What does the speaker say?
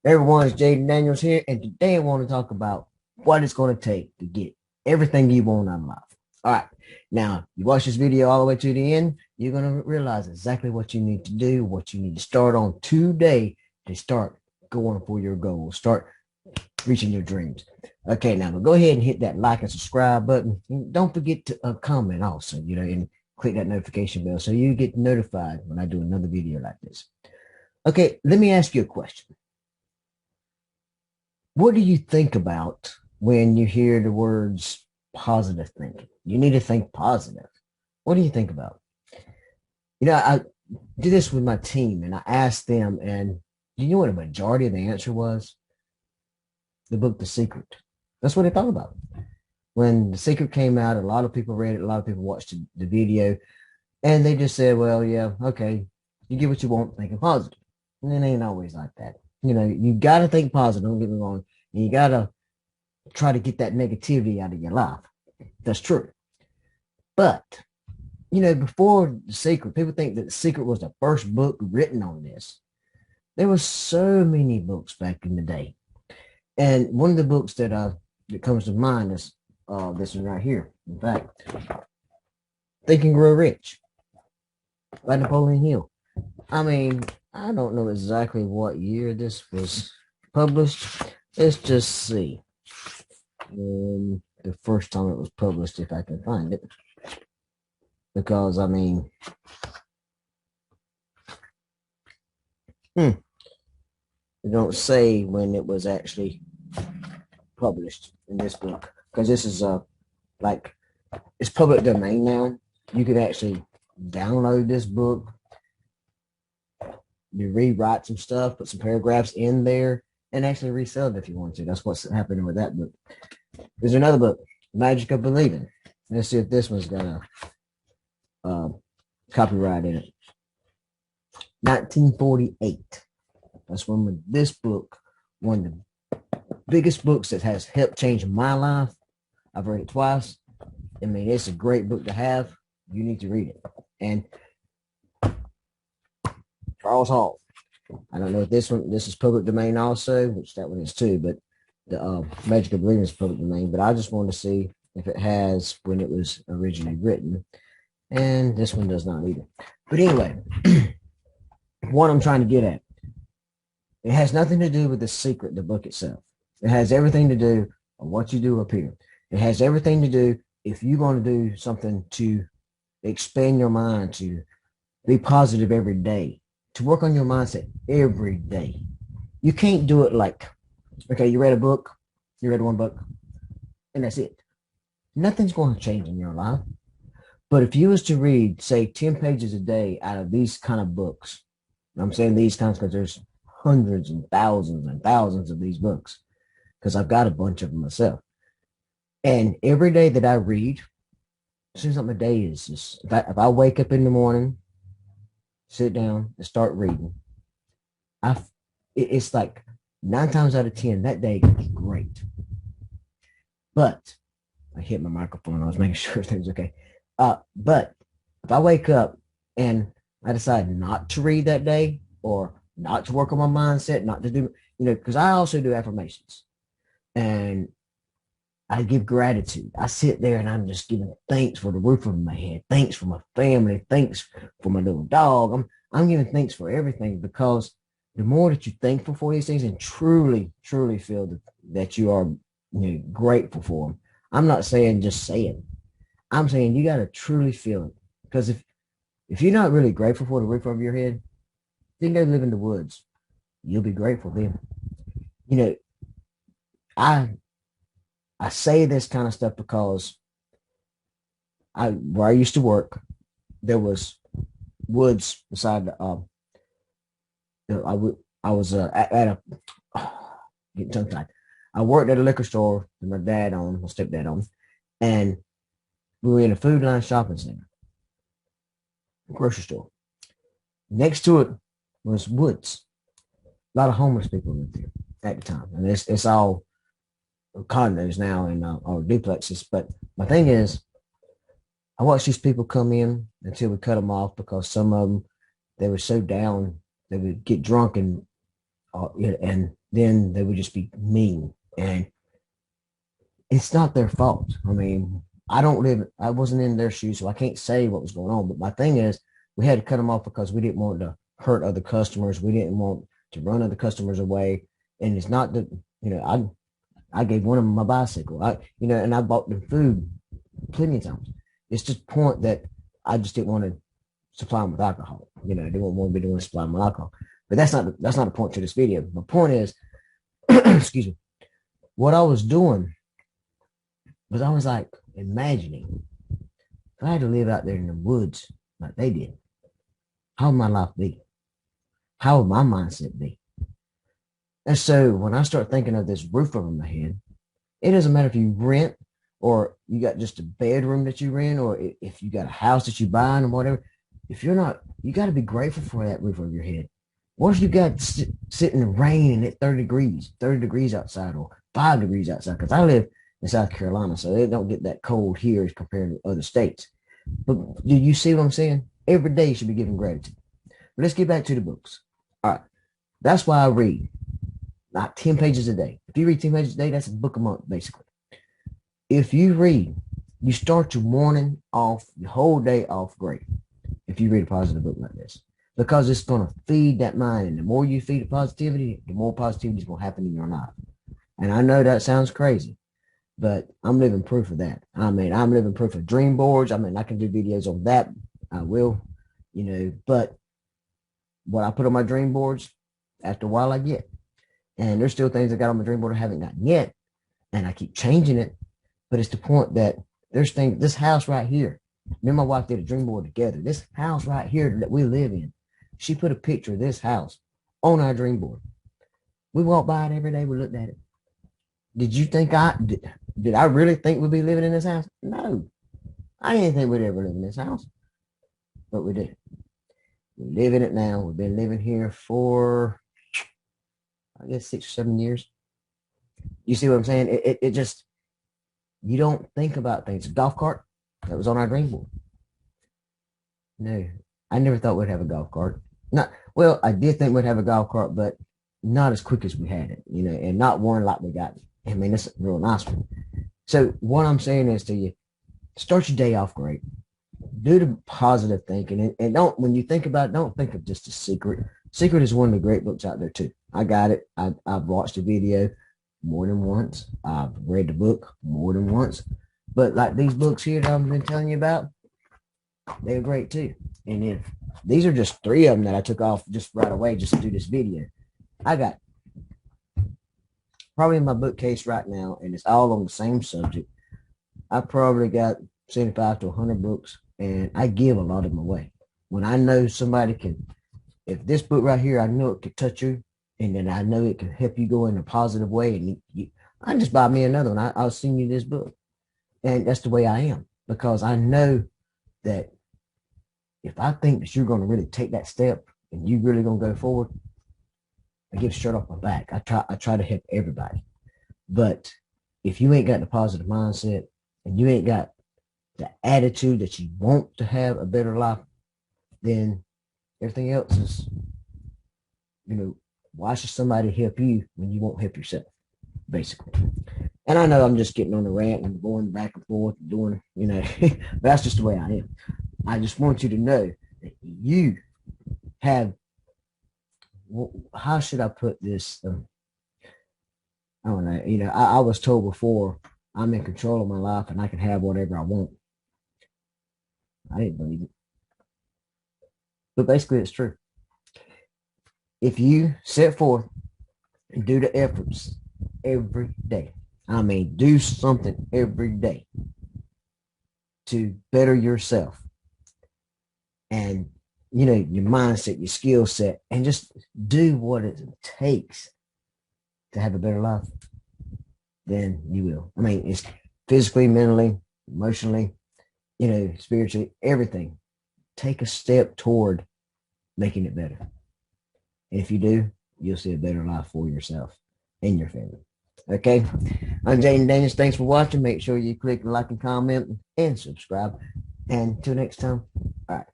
Everyone, it's Jaden Daniels here, and today I want to talk about what it's going to take to get everything you want out of life. All right, now you watch this video all the way to the end, you're going to realize exactly what you need to do, what you need to start on today to start going for your goals, start reaching your dreams. Okay, now go ahead and hit that like and subscribe button. And don't forget to comment also, and click that notification bell so you get notified when I do another video like this. Okay, let me ask you a question. What do you think about when you hear the words positive thinking? You need to think positive. What do you think about? I did this with my team and I asked them, and you know what a majority of the answer was? The book The Secret. That's what they thought about. When The Secret came out, a lot of people read it, a lot of people watched the video, and they just said, well, yeah, okay, you get what you want, thinking positive. And it ain't always like that. You got to think positive, don't get me wrong. And you got to try to get that negativity out of your life. That's true. But, before The Secret, people think that The Secret was the first book written on this. There were so many books back in the day. And one of the books that comes to mind is this one right here. In fact, Think and Grow Rich by Napoleon Hill. I mean, I don't know exactly what year this was published. Let's just see. The first time it was published, if I can find it. Because, I mean, it don't say when it was actually published in this book. Because this is, it's public domain now. You could actually download this book. You rewrite some stuff, put some paragraphs in there, and actually resell it if you want to. That's what's happening with that book. There's another book, Magic of Believing. Let's see if this one's got a copyright in it. 1948. That's when this book, one of the biggest books that has helped change my life. I've read it twice. I mean, it's a great book to have. You need to read it. And Charles Hall. I don't know if this is public domain also, which that one is too, but the Magic of Believing is public domain. But I just wanted to see if it has when it was originally written. And this one does not either. But anyway, what I'm trying to get at, it has nothing to do with The Secret, the book itself. It has everything to do with what you do up here. It has everything to do if you're going to do something to expand your mind, to be positive every day, to work on your mindset every day. You can't do it like, okay, you read a book, you read one book, and that's it. Nothing's going to change in your life. But if you was to read, say, 10 pages a day out of these kind of books, I'm saying these kinds because there's hundreds and thousands of these books, because I've got a bunch of them myself. And every day that I read, it seems like my day is just, if I wake up in the morning, sit down and start reading, it's like 9 times out of 10, that day is great. But I hit my microphone. I was making sure everything's okay. But if I wake up and I decide not to read that day or not to work on my mindset, not to do, because I also do affirmations and I give gratitude. I sit there and I'm just giving thanks for the roof over my head, thanks for my family, thanks for my little dog. I'm giving thanks for everything, because the more that you're thankful for these things and truly feel that you are grateful for them. I'm not saying just say it. I'm saying you got to truly feel it, because if you're not really grateful for the roof over your head, then go live in the woods. You'll be grateful then. I say this kind of stuff because where I used to work, there was woods beside the I was at a getting tongue tied. I worked at a liquor store with my stepdad owned, and we were in a Food Line shopping center, grocery store. Next to it was woods. A lot of homeless people lived there at the time, and it's all condos now and or duplexes. But my thing is, I watched these people come in until we cut them off, because some of them, they were so down they would get drunk and then they would just be mean. And it's not their fault. I mean, I wasn't in their shoes, so I can't say what was going on. But my thing is, we had to cut them off because we didn't want to hurt other customers. We didn't want to run other customers away. And it's not that, I gave one of them my bicycle. And I bought them food plenty of times. It's just the point that I just didn't want to supply them with alcohol. They didn't want to be doing supply them with alcohol. But that's not the point to this video. My point is, excuse me, what I was doing was I was like imagining if I had to live out there in the woods like they did, how would my life be? How would my mindset be? And so when I start thinking of this roof over my head, it doesn't matter if you rent or you got just a bedroom that you rent or if you got a house that you buy or whatever. If you're not, you got to be grateful for that roof over your head. What if you got sit in the rain and it's 30 degrees outside or 5 degrees outside? Because I live in South Carolina, so they don't get that cold here as compared to other states. But do you see what I'm saying? Every day you should be giving gratitude. But let's get back to the books. All right. That's why I read not 10 pages a day. If you read 10 pages a day, that's a book a month, basically. If you read, you start your morning off, your whole day off great. If you read a positive book like this, because it's going to feed that mind. And the more you feed it positivity, the more positivity is going to happen in your life. And I know that sounds crazy, but I'm living proof of that. I mean, I'm living proof of dream boards. I mean, I can do videos on that. I will, but what I put on my dream boards, after a while I get. And there's still things I got on my dream board I haven't gotten yet. And I keep changing it. But it's the point that there's things, this house right here, me and my wife did a dream board together. This house right here that we live in, she put a picture of this house on our dream board. We walk by it every day. We looked at it. Did you think did I really think we'd be living in this house? No. I didn't think we'd ever live in this house. But we did. We live in it now. We've been living here for, I guess, 6 or 7 years. You see what I'm saying? It just, you don't think about things. A golf cart that was on our dream board. No, I never thought we'd have a golf cart. Well, I did think we'd have a golf cart, but not as quick as we had it, and not one like we got. I mean, it's a real nice one. So what I'm saying is to you, start your day off great. Do the positive thinking, and don't, when you think about it, don't think of just a secret. Secret is one of the great books out there too. I got it. I've watched the video more than once. I've read the book more than once. But like these books here that I've been telling you about, they're great too. And if these are just 3 of them that I took off just right away just to do this video. I got probably in my bookcase right now, and it's all on the same subject. I probably got 75 to 100 books, and I give a lot of them away. When I know somebody can, if this book right here, I know it could touch you, and then I know it can help you go in a positive way, and I just buy me another one. I'll send you this book. And that's the way I am, because I know that if I think that you're going to really take that step and you really going to go forward, I get a shirt off my back. I try to help everybody. But if you ain't got the positive mindset and you ain't got the attitude that you want to have a better life, then everything else is, why should somebody help you when you won't help yourself, basically? And I know I'm just getting on the rant and going back and forth and doing, but that's just the way I am. I just want you to know that you have, how should I put this? I don't know. I was told before, I'm in control of my life and I can have whatever I want. I didn't believe it. But basically, it's true. If you set forth and do the efforts every day, I mean, do something every day to better yourself and, your mindset, your skill set, and just do what it takes to have a better life, then you will. I mean, it's physically, mentally, emotionally, spiritually, everything. Take a step toward making it better. And if you do, you'll see a better life for yourself and your family. Okay, I'm Jaden Daniels. Thanks for watching. Make sure you click like and comment and subscribe. And until next time, all right.